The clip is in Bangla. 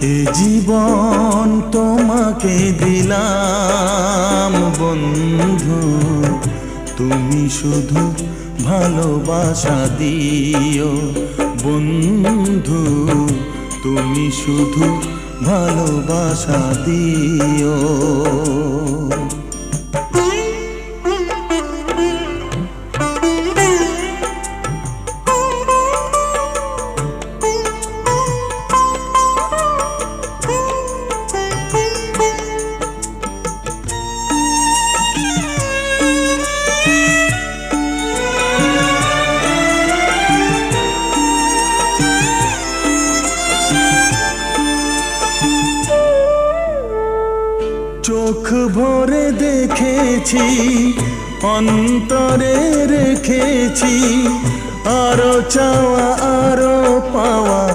এ জীবন তোমাকে দিলাম বন্ধু, তুমি শুধু ভালোবাসা দিও বন্ধু, তুমি শুধু ভালোবাসা দিও। চোখ ভরে দেখেছি, অন্তরে রেখেছি, আরো চাওয়া আরো পাওয়া